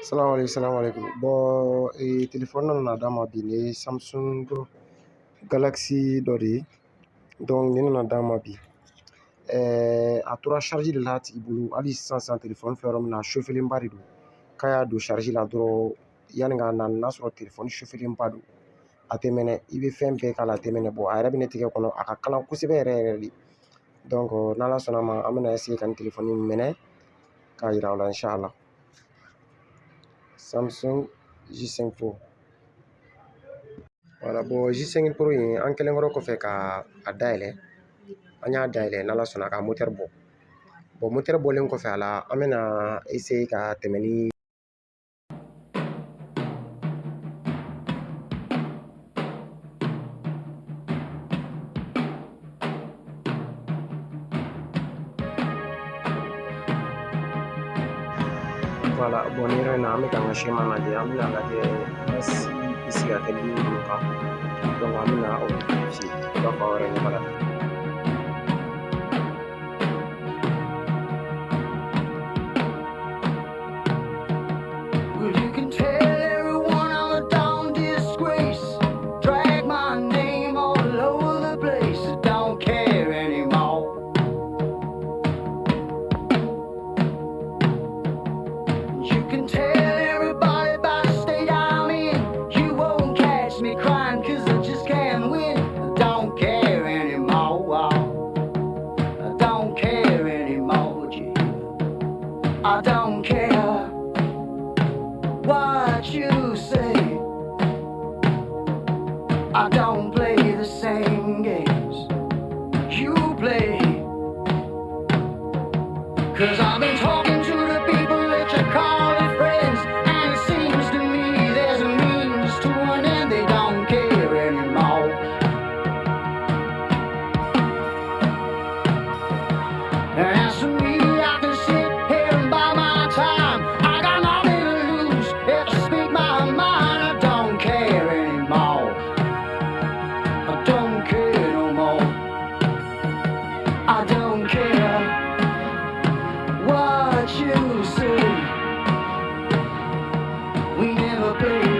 Salam alaikum. Bon, téléphone na dama bi ni Samsung Galaxy dɔ de ye. Donc ni nana dama bi. A tora charge de la tigi bolo hali sisan téléphone fɛn yɔrɔ min na a chauffelenba de don. K'a y'a don charge la dɔrɔn yanni k'a na n'a sɔrɔ téléphone chauffelenba don. A tɛ mɛnɛ i bɛ fɛn bɛɛ k'a la a tɛ mɛnɛ bon a yɛrɛ bɛ ne tigɛ kɔnɔ a ka kalan kosɛbɛ yɛrɛ yɛrɛ de. Donc n'Ala sɔnna ma an bɛna essayer ka nin téléphone in minɛ k'a yira aw la inshallah. Samsung J5 Pro. Voilà, bon J5 Pro in an kɛlen kɔrɔ kɔfɛ ka a dayɛlɛ an y'a dayɛlɛ n'Ala sɔnna ka moteur bɔ. Bon moteur bɔlen kɔfɛ a la an bɛna essayer ka tɛmɛ ni voilà, bon ni yɔrɔ in na an bɛ k'an ka schéma lajɛ an bɛna lajɛ basi bɛ se ka kɛ ligne minnu kan donc an bɛna o vérifier i b'a fɔ aw yɛrɛ ɲɛ b'a la. I don't care what you say. I don't play the same games you play. 'Cause I've been talking to the people that you call your friends, and it seems to me there's a means to an end. They don't care anymore. And as for me, I can sit here and buy my time. I got nothing to lose if I speak my mind. I don't care anymore. I don't care no more. I don't care what you say. We never play